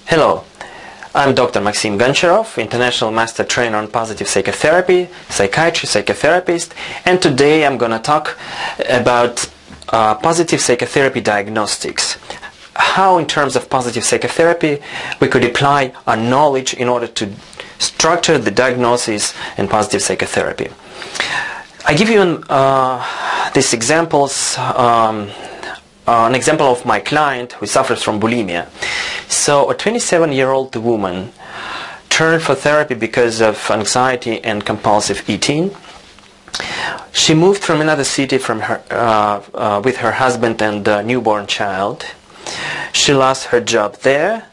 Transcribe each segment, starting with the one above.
Hello, I'm Dr. Maksim Goncharov, International Master Trainer on Positive Psychotherapy, psychiatry, psychotherapist, and today I'm going to talk about positive psychotherapy diagnostics. How, in terms of positive psychotherapy, we could apply our knowledge in order to structure the diagnosis in positive psychotherapy. I give you these examples. An example of my client who suffers from bulimia. So a 27-year-old woman turned for therapy because of anxiety and compulsive eating. She moved from another city with her husband and a newborn child. She lost her job there,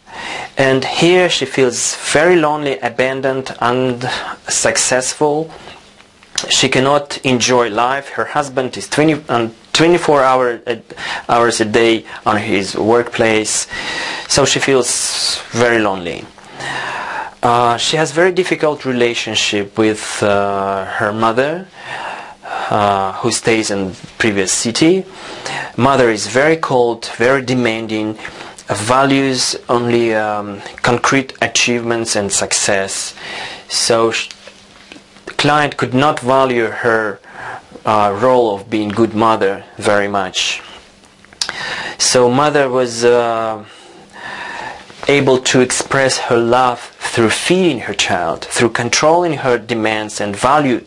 and here she feels very lonely, abandoned, unsuccessful. She cannot enjoy life. Her husband is 24 hours a day on his workplace, so she feels very lonely. She has very difficult relationship with her mother, who stays in the previous city. Mother is very cold, very demanding, values only concrete achievements and success. So the client could not value her role of being good mother very much. So mother was able to express her love through feeding her child, through controlling her demands and value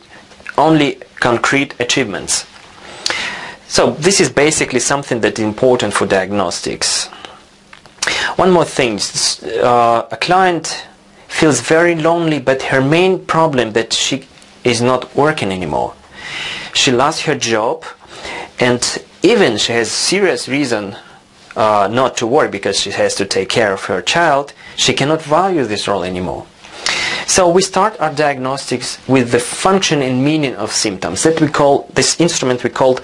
only concrete achievements. So this is basically something that is important for diagnostics. One more thing, a client feels very lonely, but her main problem that she is not working anymore. She lost her job, and even she has serious reason not to work because she has to take care of her child. She cannot value this role anymore. So we start our diagnostics with the function and meaning of symptoms. That we call, this instrument we call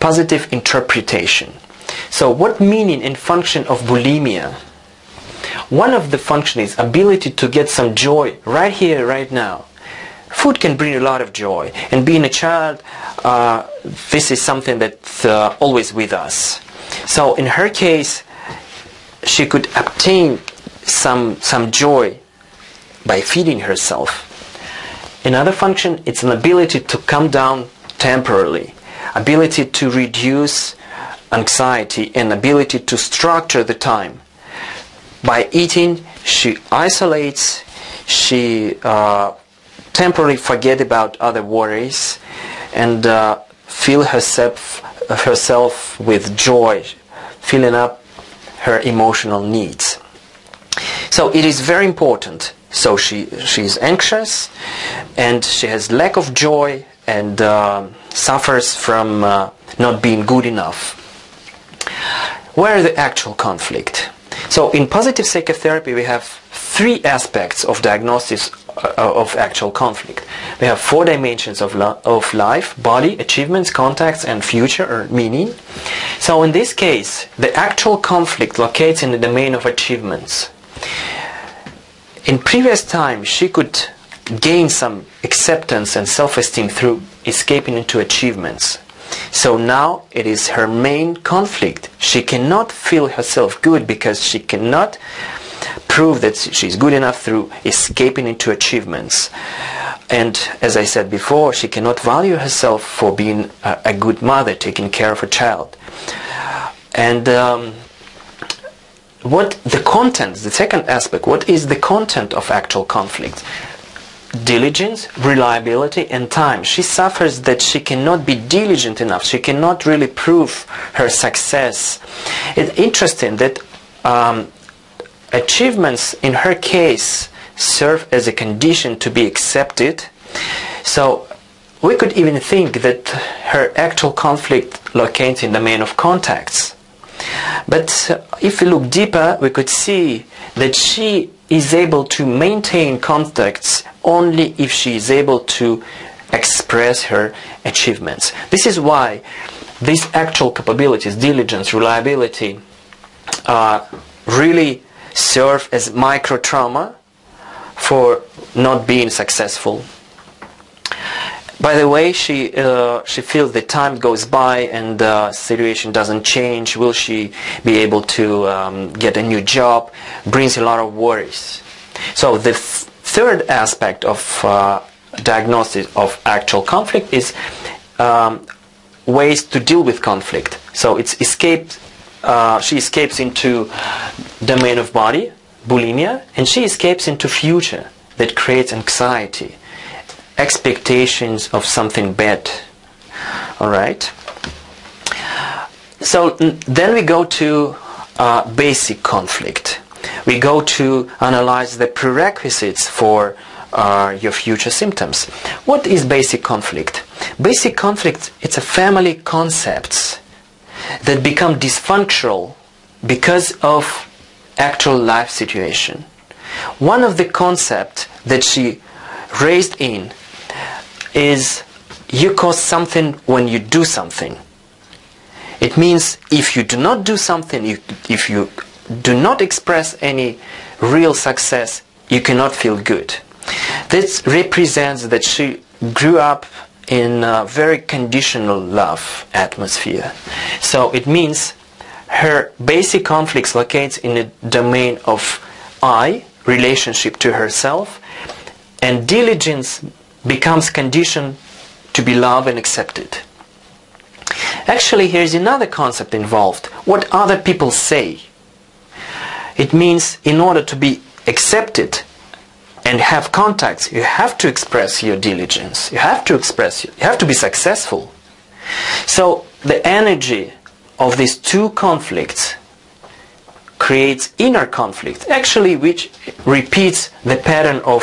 positive interpretation. So what meaning and function of bulimia? One of the functions is ability to get some joy right here, right now. Food can bring a lot of joy, and being a child, this is something that's always with us. So in her case, she could obtain some joy by feeding herself. Another function, it's an ability to calm down temporarily, ability to reduce anxiety, and ability to structure the time. By eating, she isolates, she temporarily forget about other worries, and fill herself with joy, filling up her emotional needs. So it is very important. So she is anxious, and she has lack of joy, and suffers from not being good enough. Where is the actual conflict? So in positive psychotherapy we have three aspects of diagnosis of actual conflict. We have 4 dimensions of life: body, achievements, contacts, and future or meaning. So in this case, the actual conflict locates in the domain of achievements. In previous time, she could gain some acceptance and self-esteem through escaping into achievements. So now it is her main conflict. She cannot feel herself good because she cannot prove that she's good enough through escaping into achievements. And as I said before, she cannot value herself for being a good mother, taking care of a child. And what the content, the second aspect, what is the content of actual conflict? Diligence, reliability, and time. She suffers that she cannot be diligent enough. She cannot really prove her success. It's interesting that achievements in her case serve as a condition to be accepted. So we could even think that her actual conflict locates in the domain of contacts. But if we look deeper, we could see that she is able to maintain contacts only if she is able to express her achievements. This is why these actual capabilities, diligence, reliability, really serve as micro-trauma for not being successful. by the way, she feels the time goes by and the situation doesn't change. Will she be able to get a new job? Brings a lot of worries. So the third aspect of diagnosis of actual conflict is ways to deal with conflict. So it's she escapes into domain of body, bulimia, and she escapes into future that creates anxiety, expectations of something bad. All right. So then we go to basic conflict. We go to analyze the prerequisites for your future symptoms. What is basic conflict? Basic conflict, it's a family concepts that become dysfunctional because of actual life situation. One of the concepts that she raised in is you cause something when you do something. It means if you do not do something, if you do not express any real success, you cannot feel good. This represents that she grew up in a very conditional love atmosphere. So it means her basic conflicts locates in a domain of I, relationship to herself, and diligence becomes condition to be loved and accepted. Actually, here is another concept involved. What other people say. It means in order to be accepted and have contacts, you have to express your diligence. You have to be successful. So the energy of these two conflicts creates inner conflict, actually, which repeats the pattern of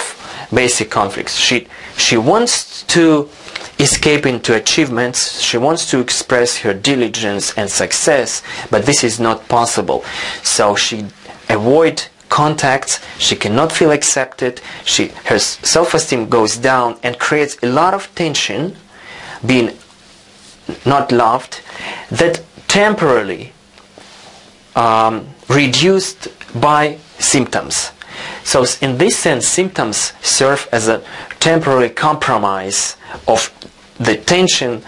basic conflicts. She wants to escape into achievements, she wants to express her diligence and success, but this is not possible. So she avoids contacts, she cannot feel accepted, her self-esteem goes down and creates a lot of tension, being not loved, that temporarily reduced by symptoms. So in this sense, symptoms serve as a temporary compromise of the tension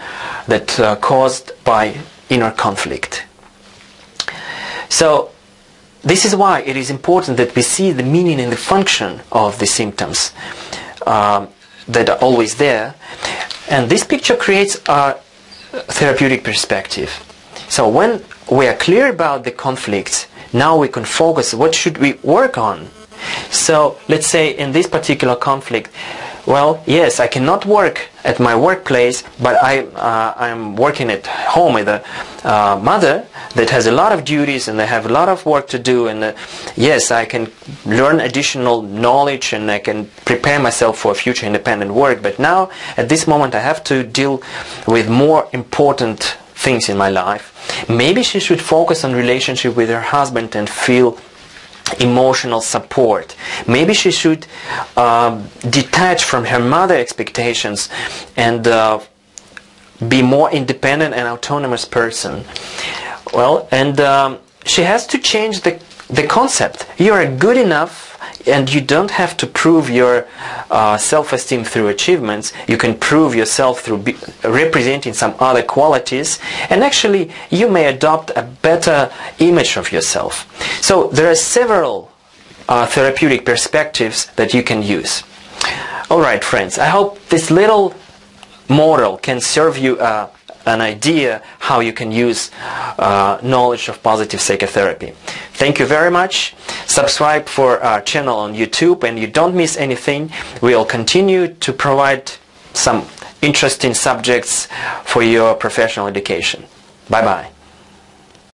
that caused by inner conflict. So this is why it is important that we see the meaning and the function of the symptoms that are always there. And this picture creates a therapeutic perspective. So when we are clear about the conflicts, now we can focus what should we work on. So let's say in this particular conflict, well, yes, I cannot work at my workplace, but I'm working at home with a mother that has a lot of duties and I have a lot of work to do, and yes, I can learn additional knowledge and I can prepare myself for future independent work, but now at this moment I have to deal with more important things in my life. Maybe she should focus on relationship with her husband and feel emotional support. Maybe she should detach from her mother expectations and be more independent and autonomous person. Well, and she has to change the concept. You are good enough and you don't have to prove your self-esteem through achievements. You can prove yourself through representing some other qualities, and actually you may adopt a better image of yourself. So there are several therapeutic perspectives that you can use. Alright friends, I hope this little model can serve you an idea how you can use knowledge of positive psychotherapy. Thank you very much. Subscribe for our channel on YouTube and you don't miss anything. We'll continue to provide some interesting subjects for your professional education. Bye-bye.